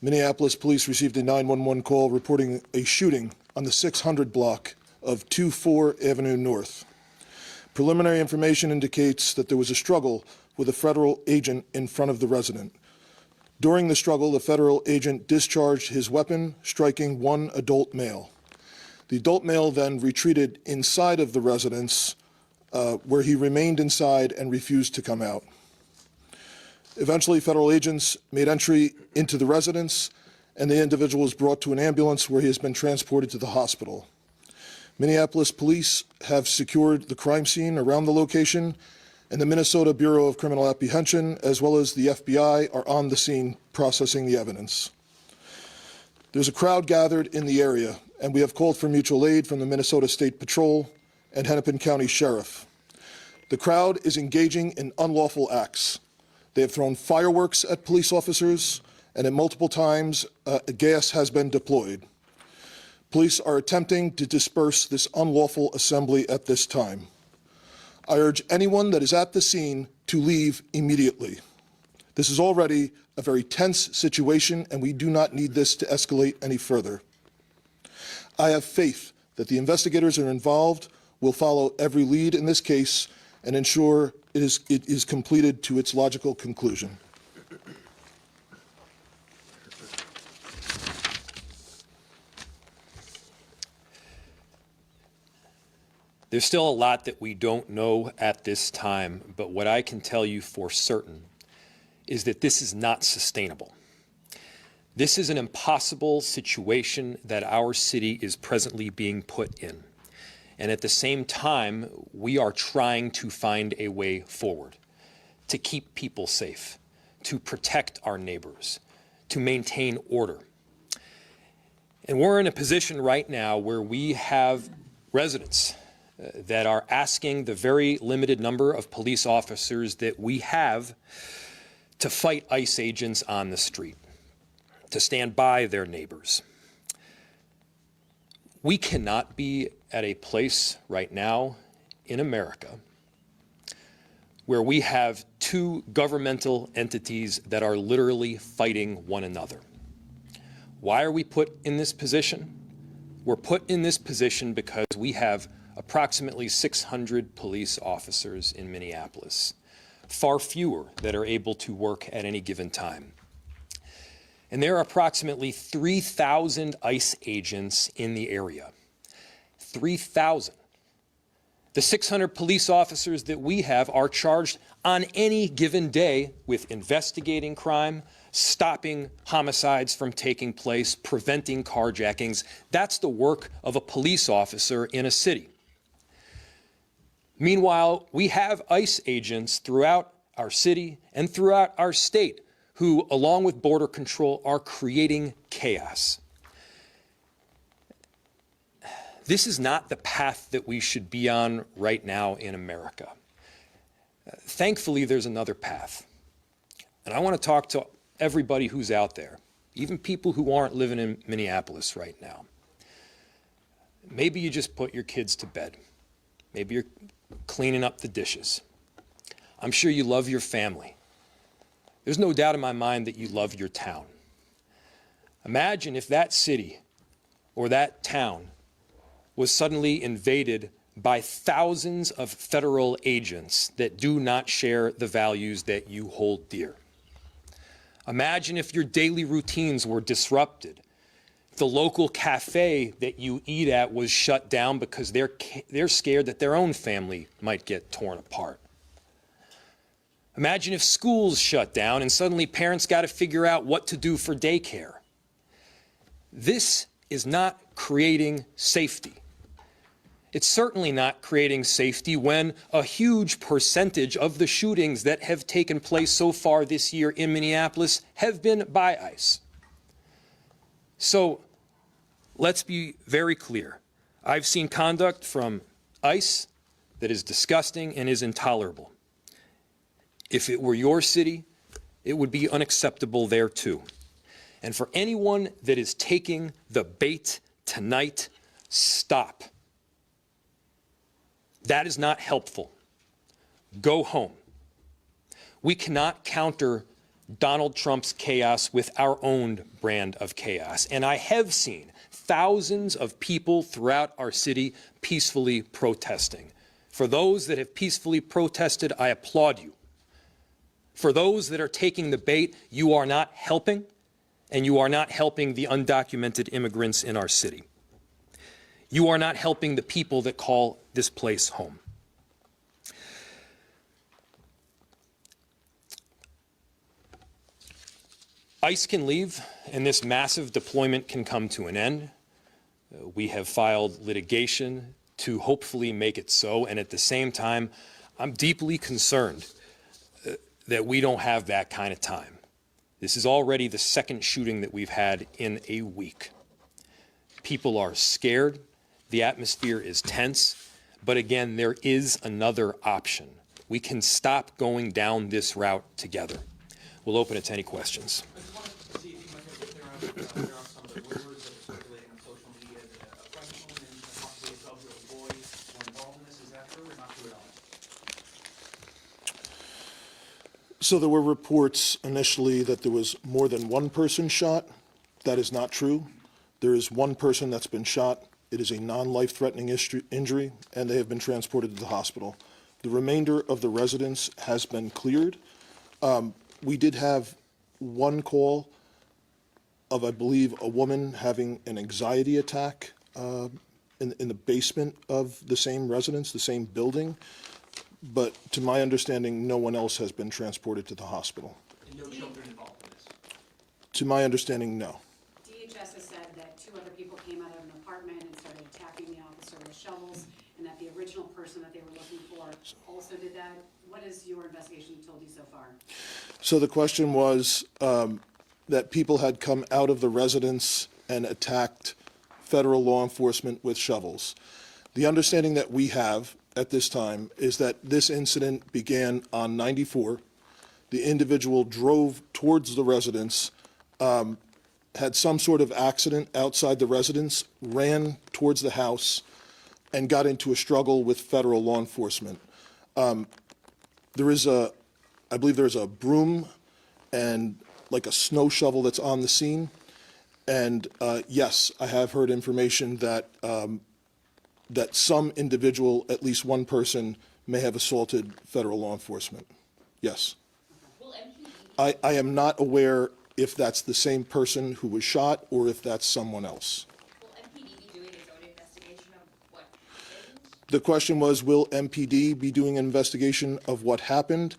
Minneapolis police received a 911 call reporting a shooting on the 600 block of 24 Avenue North. Preliminary information indicates that there was a struggle with a federal agent in front of the resident. During the struggle, the federal agent discharged his weapon, striking one adult male. The adult male then retreated inside of the residence, where he remained inside and refused to come out. Eventually, federal agents made entry into the residence, and the individual was brought to an ambulance where he has been transported to the hospital. Minneapolis police have secured the crime scene around the location, and the Minnesota Bureau of Criminal Apprehension, as well as the FBI, are on the scene processing the evidence. There's a crowd gathered in the area, and we have called for mutual aid from the Minnesota State Patrol and Hennepin County Sheriff. The crowd is engaging in unlawful acts. They have thrown fireworks at police officers, and at multiple times, gas has been deployed. Police are attempting to disperse this unlawful assembly at this time. I urge anyone that is at the scene to leave immediately. This is already a very tense situation, and we do not need this to escalate any further. I have faith that the investigators are involved will follow every lead in this case and ensure it is completed to its logical conclusion. There's still a lot that we don't know at this time, but what I can tell you for certain is that this is not sustainable. This is an impossible situation that our city is presently being put in. And at the same time, we are trying to find a way forward, to keep people safe, to protect our neighbors, to maintain order. And we're in a position right now where we have residents that are asking the very limited number of police officers that we have to fight ICE agents on the street, to stand by their neighbors. We cannot be at a place right now in America where we have two governmental entities that are literally fighting one another. Why are we put in this position? We're put in this position because we have approximately 600 police officers in Minneapolis, far fewer that are able to work at any given time. And there are approximately 3,000 ICE agents in the area. 3,000. The 600 police officers that we have are charged on any given day with investigating crime, stopping homicides from taking place, preventing carjackings. That's the work of a police officer in a city. Meanwhile, we have ICE agents throughout our city and throughout our state who, along with Border Control, are creating chaos. This is not the path that we should be on right now in America. Thankfully, there's another path. And I want to talk to everybody who's out there, even people who aren't living in Minneapolis right now. Maybe you just put your kids to bed. Maybe you're cleaning up the dishes. I'm sure you love your family. There's no doubt in my mind that you love your town. Imagine if that city or that town was suddenly invaded by thousands of federal agents that do not share the values that you hold dear. Imagine if your daily routines were disrupted. The local cafe that you eat at was shut down because they're scared that their own family might get torn apart. Imagine if schools shut down and suddenly parents got to figure out what to do for daycare. This is not creating safety. It's certainly not creating safety when a huge percentage of the shootings that have taken place so far this year in Minneapolis have been by ICE. So let's be very clear. I've seen conduct from ICE that is disgusting and is intolerable. If it were your city, it would be unacceptable there too. And for anyone that is taking the bait tonight, stop. That is not helpful. Go home. We cannot counter Donald Trump's chaos with our own brand of chaos. And I have seen thousands of people throughout our city peacefully protesting. For those that have peacefully protested, I applaud you. For those that are taking the bait, you are not helping, and you are not helping the undocumented immigrants in our city. You are not helping the people that call this place home. ICE can leave, and this massive deployment can come to an end. We have filed litigation to hopefully make it so, and at the same time, I'm deeply concerned that we don't have that kind of time. This is already the second shooting that we've had in a week. People are scared. The atmosphere is tense. But again, there is another option. We can stop going down this route together. We'll open it to any questions. I just wanted to see if you might be able to clear up some of the rumors that are circulating on social media that a pregnant woman and possibly a 12-year-old boy were involved in this. Is that true or not true at all? So there were reports initially that there was more than one person shot. That is not true. There is one person that's been shot. It is a non-life-threatening injury, and they have been transported to the hospital. The remainder of the residents has been cleared. We did have one call of, I believe, a woman having an anxiety attack in the basement of the same residence, the same building. But to my understanding, no one else has been transported to the hospital. And no children involved in this? To my understanding, no. DHS has said that 2 other people came out of an apartment and started attacking the officer with shovels, and that the original person that they were looking for also did that. What has your investigation told you so far? So the question was that people had come out of the residence and attacked federal law enforcement with shovels. The understanding that we have at this time is that this incident began on 94. The individual drove towards the residence, had some sort of accident outside the residence, ran towards the house, and got into a struggle with federal law enforcement. I believe there's a broom and like a snow shovel that's on the scene. And yes, I have heard information that that some individual, at least one person, may have assaulted federal law enforcement. Yes. I am not aware if that's the same person who was shot or if that's someone else. Will MPD be doing its own investigation of what happened? The question was, will MPD be doing an investigation of what happened?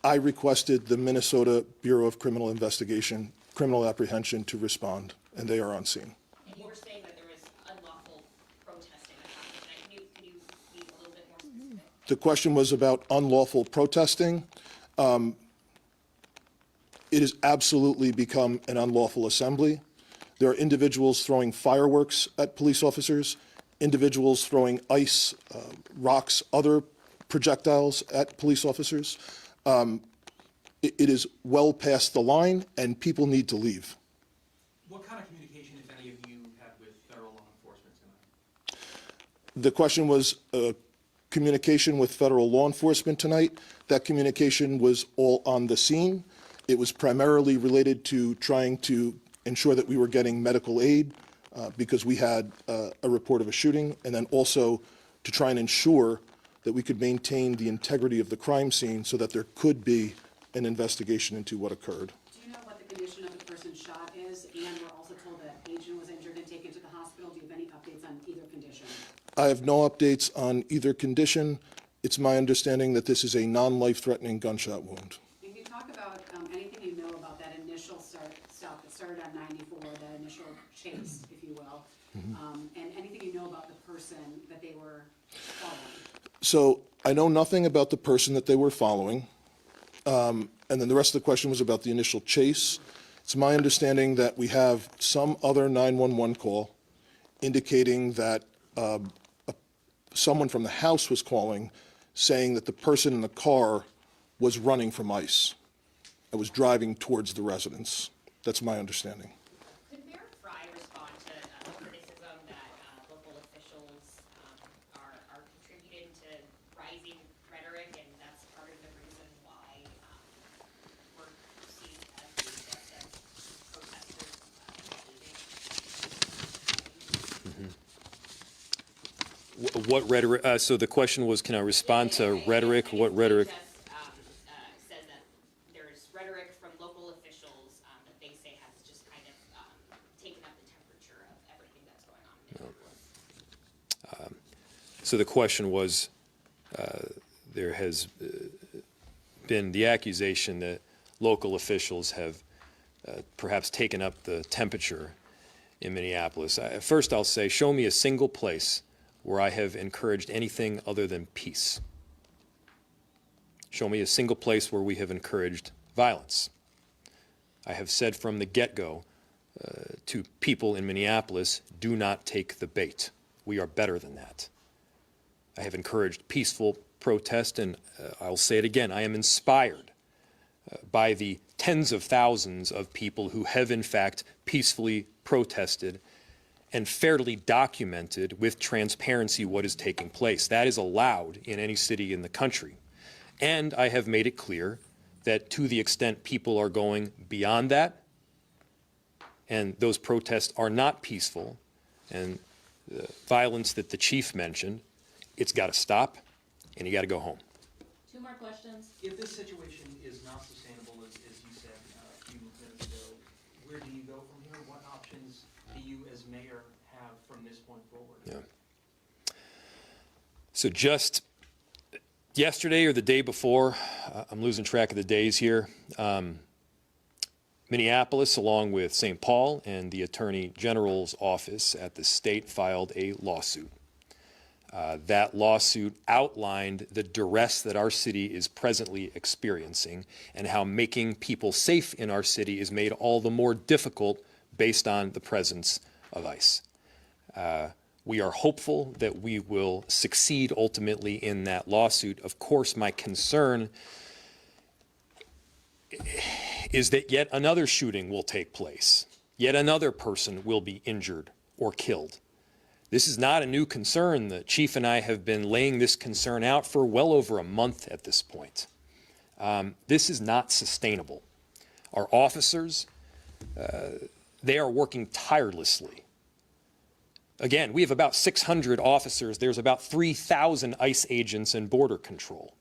I requested the Minnesota Bureau of Criminal Investigation, Criminal Apprehension to respond, and they are on scene. And you were saying that there was unlawful protesting that happened. Can you be a little bit more specific? The question was about unlawful protesting. It has absolutely become an unlawful assembly. There are individuals throwing fireworks at police officers, individuals throwing ice, rocks, other projectiles at police officers. It is well past the line, and people need to leave. What kind of communication, if any, of you had with federal law enforcement tonight? The question was communication with federal law enforcement tonight. That communication was all on the scene. It was primarily related to trying to ensure that we were getting medical aid because we had a report of a shooting, and then also to try and ensure that we could maintain the integrity of the crime scene so that there could be an investigation into what occurred. Do you know what the condition of the person shot is? And we're also told that Agent was injured and taken to the hospital. Do you have any updates on either condition? I have no updates on either condition. It's my understanding that this is a non-life-threatening gunshot wound. Can you talk about anything you know about that initial stop that started on 94, that initial chase, if you will, and anything you know about the person that they were following? So I know nothing about the person that they were following. And then the rest of the question was about the initial chase. It's my understanding that we have some other 911 call indicating that someone from the house was calling, saying that the person in the car was running from ICE. I was driving towards the residence. That's my understanding. Could Mayor Frey respond to the criticism that local officials are contributing to rising rhetoric, and that's part of the reason why we're What rhetoric, so the question was, can I respond to rhetoric? What rhetoric? Just says that there's rhetoric from local officials that they say has just kind of taken up the temperature of everything that's going on in Minneapolis. So the question was, there has been the accusation that local officials have perhaps taken up the temperature in Minneapolis. First, I'll say, show me a single place where I have encouraged anything other than peace. Show me a single place where we have encouraged violence. I have said from the get-go to people in Minneapolis, do not take the bait. We are better than that. I have encouraged peaceful protest, and I'll say it again, I am inspired by the tens of thousands of people who have in fact peacefully protested and fairly documented with transparency what is taking place. That is allowed in any city in the country. And I have made it clear that to the extent people are going beyond that, and those protests are not peaceful, and the violence that the chief mentioned, it's got to stop, and you got to go home. 2 more questions. If this situation is not sustainable, as you said a few minutes ago, where do you go from here? What options do you as mayor have from this point forward? Yeah. So just yesterday or the day before, I'm losing track of the days here, Minneapolis, along with St. Paul and the Attorney General's office at the state, filed a lawsuit. That lawsuit outlined the duress that our city is presently experiencing and how making people safe in our city is made all the more difficult based on the presence of ICE. We are hopeful that we will succeed ultimately in that lawsuit. Of course, my concern is that yet another shooting will take place. Yet another person will be injured or killed. This is not a new concern. The chief and I have been laying this concern out for well over a month at this point. This is not sustainable. Our officers, they are working tirelessly. Again, we have about 600 officers. There's about 3,000 ICE agents in border control.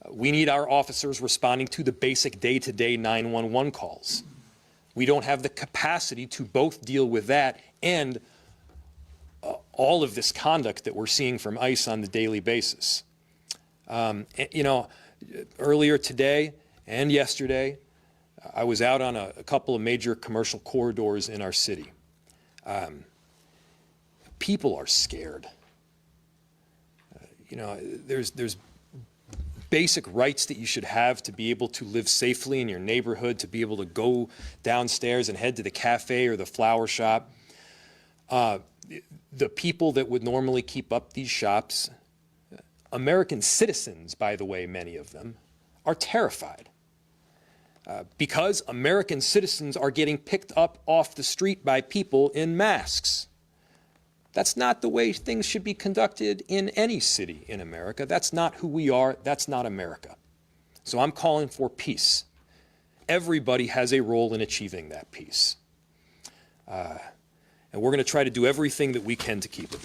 We need our officers responding to the basic day-to-day 911 calls. We don't have the capacity to both deal with that and all of this conduct that we're seeing from ICE on the daily basis. You know, earlier today and yesterday, I was out on a couple of major commercial corridors in our city. People are scared. You know, there's basic rights that you should have to be able to live safely in your neighborhood, to be able to go downstairs and head to the cafe or the flower shop. The people that would normally keep up these shops, American citizens, by the way, many of them, are terrified. Because American citizens are getting picked up off the street by people in masks. That's not the way things should be conducted in any city in America. That's not who we are. That's not America. So I'm calling for peace. Everybody has a role in achieving that peace. And we're going to try to do everything that we can to keep it.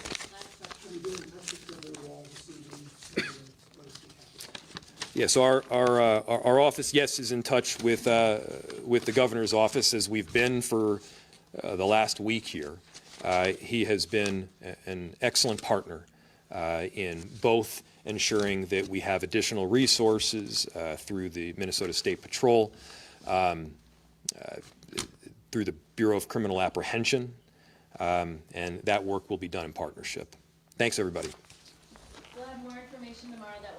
Yes, our office, yes, is in touch with the governor's office, as we've been for the last week here. He has been an excellent partner in both ensuring that we have additional resources through the Minnesota State Patrol, through the Bureau of Criminal Apprehension, and that work will be done in partnership. Thanks, everybody. We'll have more information tomorrow that